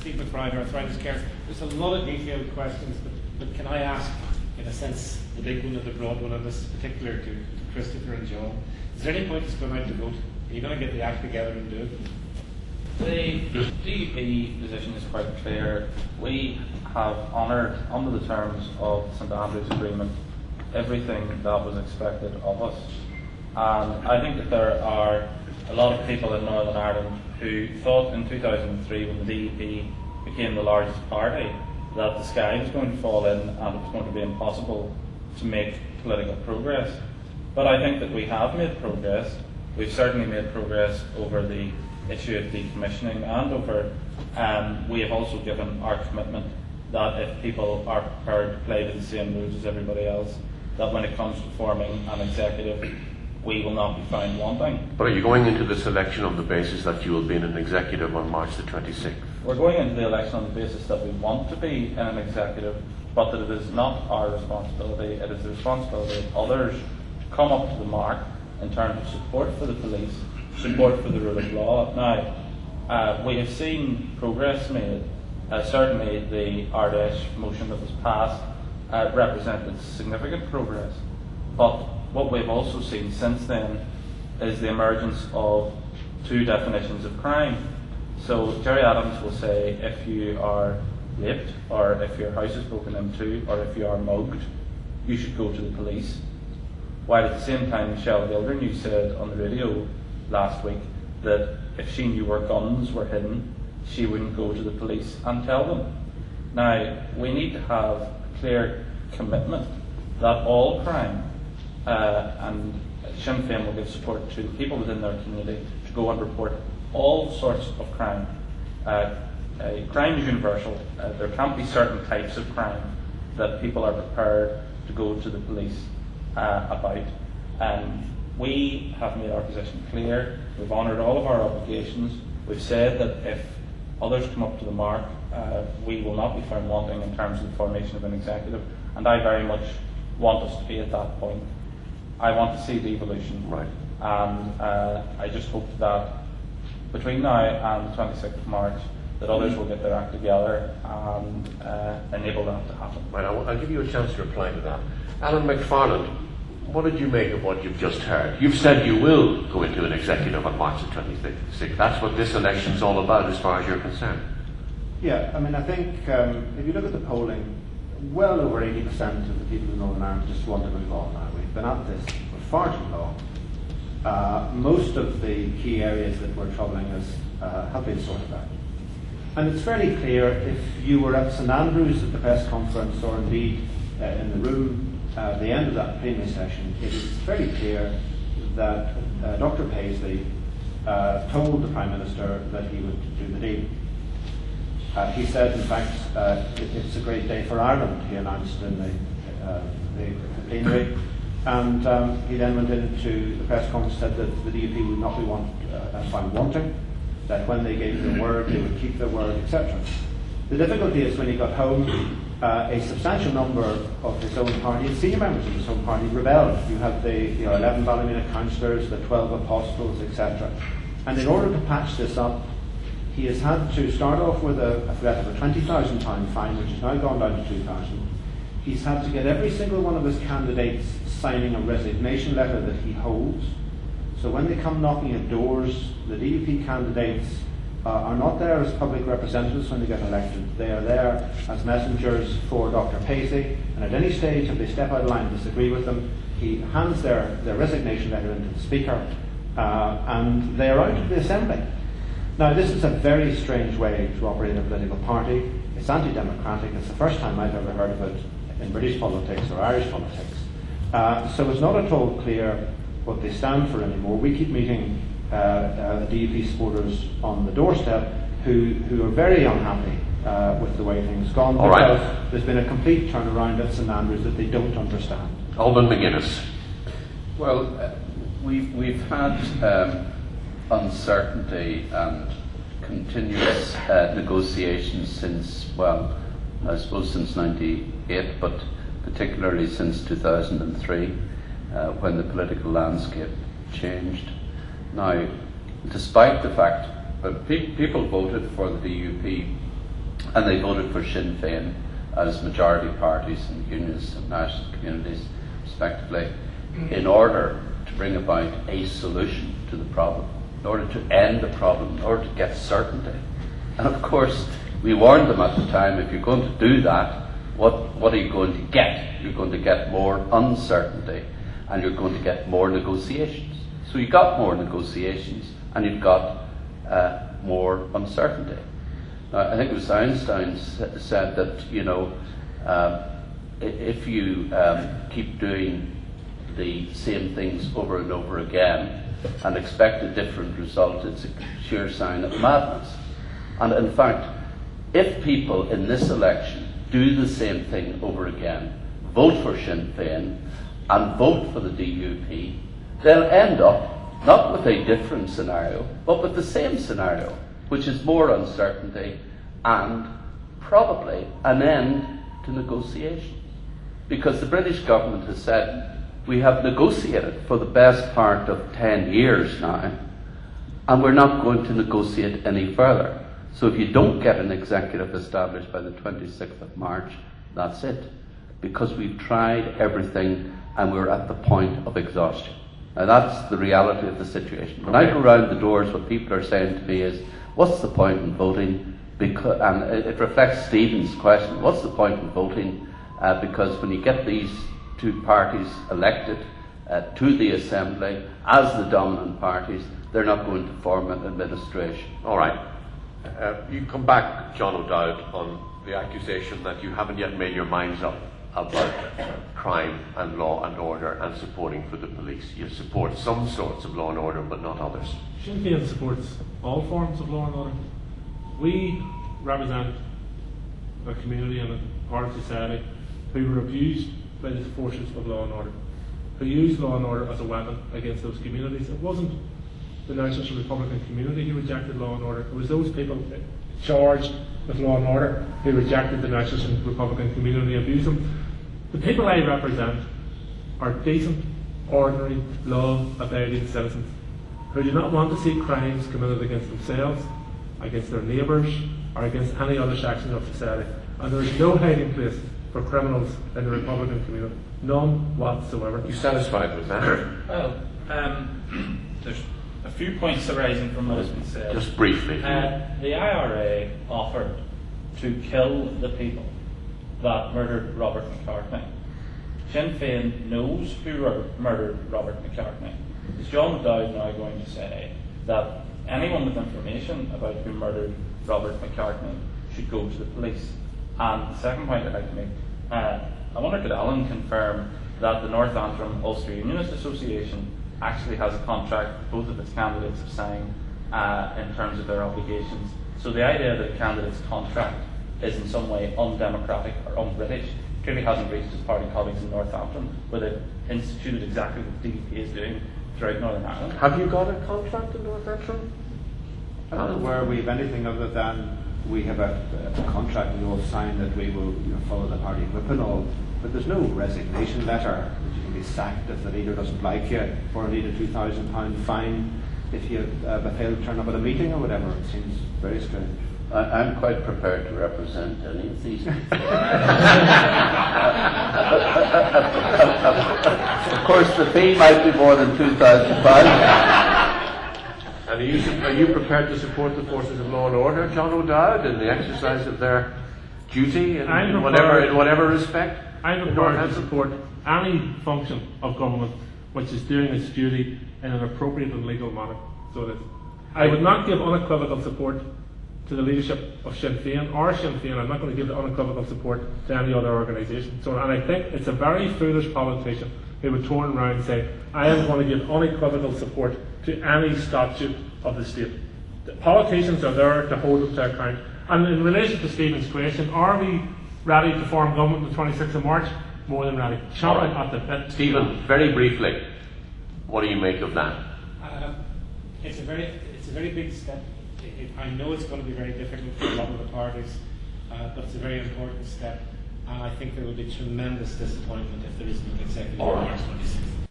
Steve McBride, Arthritis Care. There's a lot of detailed questions, but can I ask, in a sense, the big one or the broad one on this particular to Christopher and John? Is there any point in going out to vote? Are you going to get the act together and do it? The DUP position is quite clear. We have honoured, under the terms of the St Andrews Agreement, everything that was expected of us. And I think that there are a lot of people in Northern Ireland who thought in 2003, when the DUP became the largest party, that the sky was going to fall in and it was going to be impossible to make political progress. But I think that we have made progress. We've certainly made progress over the issue of decommissioning, and over we have also given our commitment that if people are prepared to play by the same rules as everybody else, that when it comes to forming an executive, we will not be found wanting. But are you going into this election on the basis that you will be in an executive on March the 26th? We're going into the election on the basis that we want to be in an executive, but that it is not our responsibility, it is the responsibility of others to come up to the mark in terms of support for the police, support for the rule of law. Now, we have seen progress made. Certainly the Ardèche motion that was passed represented significant progress. But what we've also seen since then is the emergence of two definitions of crime. So Gerry Adams will say if you are raped, or if your house is broken into, or if you are mugged, you should go to the police. While at the same time Michelle Gildernew said on the radio last week that if she knew where guns were hidden, she wouldn't go to the police and tell them. Now, we need to have a clear commitment that all crime, and Sinn Féin will give support to people within their community to go and report all sorts of crime. Crime is universal. There can't be certain types of crime that people are prepared to go to the police about. We have made our position clear. We've honoured all of our obligations. We've said that if others come up to the mark, we will not be found wanting in terms of the formation of an executive. And I very much want us to be at that point. I want to see the evolution. Right. And I just hope that between now and the 26th of March, that others will get their act together and enable that to happen. Right, I'll give you a chance to reply to that. Alan McFarland, what did you make of what you've just heard? You've said you will go into an executive on March the 26th. That's what this election's all about as far as you're concerned. Yeah, I mean, I think if you look at the polling, well over 80% of the people in Northern Ireland just want to move on now. We've been at this for far too long. Most of the key areas that were troubling us have been sorted out. And it's fairly clear, if you were at St Andrews at the press conference, or indeed in the room at the end of that plenary session, it is fairly clear that Dr Paisley told the Prime Minister that he would do the deal. He said, in fact, it's a great day for Ireland, he announced in the plenary. And he then went into the press conference and said that the DUP would not be found wanting, that when they gave their word, they would keep their word, etc. The difficulty is when he got home, a substantial number of his own party, senior members of his own party, rebelled. You have the 11 Ballymena councillors, the 12 apostles, etc. And in order to patch this up, he has had to start off with a threat of a £20,000 fine, which has now gone down to £2,000. He's had to get every single one of his candidates signing a resignation letter that he holds. So when they come knocking at doors, the DUP candidates are not there as public representatives when they get elected. They are there as messengers for Dr Paisley, and at any stage if they step out of line and disagree with them, he hands their resignation letter into the Speaker, and they are out of the Assembly. Now, this is a very strange way to operate a political party. It's anti-democratic. It's the first time I've ever heard of it in British politics or Irish politics. So it's not at all clear what they stand for anymore. We keep meeting DUP supporters on the doorstep who are very unhappy with the way things have gone, because there's been a complete turnaround at St Andrews that they don't understand. Alban McGuinness. Well, we've had uncertainty and continuous negotiations since, well, I suppose since 98, but particularly since 2003, when the political landscape changed. Now, despite the fact that people voted for the DUP and they voted for Sinn Féin as majority parties in unions and national communities, respectively, in order to bring about a solution to the problem, in order to end the problem, in order to get certainty. And of course, we warned them at the time, if you're going to do that, what are you going to get? You're going to get more uncertainty, and you're going to get more negotiations. So you got more negotiations, and you've got more uncertainty. Now, I think it was Einstein said that, if you keep doing the same things over and over again and expect a different result, it's a sure sign of madness. And in fact, if people in this election do the same thing over again, vote for Sinn Féin and vote for the DUP, they'll end up not with a different scenario, but with the same scenario, which is more uncertainty and probably an end to negotiations. Because the British government has said, we have negotiated for the best part of 10 years now, and we're not going to negotiate any further. So if you don't get an executive established by the 26th of March, that's it. Because we've tried everything and we're at the point of exhaustion. Now that's the reality of the situation. When I go around the doors, what people are saying to me is, what's the point in voting? And it reflects Stephen's question, what's the point in voting? Because when you get these two parties elected to the Assembly as the dominant parties, they're not going to form an administration. All right. You come back, John O'Dowd, on the accusation that you haven't yet made your minds up about crime and law and order and supporting for the police. You support some sorts of law and order, but not others. Sinn Féin supports all forms of law and order. We represent a community and a part of society who were abused by the forces of law and order, who used law and order as a weapon against those communities. It wasn't the Nationalist Republican community who rejected law and order. It was those people charged with law and order who rejected the Nationalist Republican community and abused them. The people I represent are decent, ordinary, law-abiding citizens who do not want to see crimes committed against themselves, against their neighbours, or against any other section of society. And there is no hiding place for criminals in the Republican community. None whatsoever. Are you satisfied with that? Well, there's a few points arising from what has been said. Just briefly. The IRA offered to kill the people that murdered Robert McCartney. Sinn Féin knows who murdered Robert McCartney. Is John O'Dowd now going to say that anyone with information about who murdered Robert McCartney should go to the police? And the second point I'd like to make, I wonder, could Alan confirm that the North Antrim Ulster Unionist Association actually has a contract both of its candidates have signed in terms of their obligations? So the idea that a candidate's contract is in some way undemocratic or un-British clearly hasn't reached his party colleagues in North Antrim, where they've instituted exactly what the DUP is doing throughout Northern Ireland. Have you got a contract in North Antrim? I'm not aware we have anything other than we have a contract we all signed that we will follow the party whip and all, but there's no resignation letter that you can be sacked if the leader doesn't like you, or indeed a £2,000 fine if you fail to turn up at a meeting or whatever. It seems very strange. I'm quite prepared to represent any of these people. Of course, the fee might be more than £2,000. And are you prepared to support the forces of law and order, John O'Dowd, in the exercise of their duty in whatever respect? I'm prepared to support any function of government which is doing its duty in an appropriate and legal manner. So it is. I would not give unequivocal support to the leadership of Sinn Féin or Sinn Féin. I'm not going to give unequivocal support to any other organisation. So, and I think it's a very foolish politician who would turn around and say, I am going to give unequivocal support to any statute of the state. The politicians are there to hold them to account. And in relation to Stephen's question, are we ready to form government on the 26th of March? More than ready. Chomping at the bit. Stephen, very briefly, what do you make of that? It's a very big step. I know it's going to be very difficult for a lot of the parties, but it's a very important step, and I think there will be tremendous disappointment if there isn't an executive on March 26th.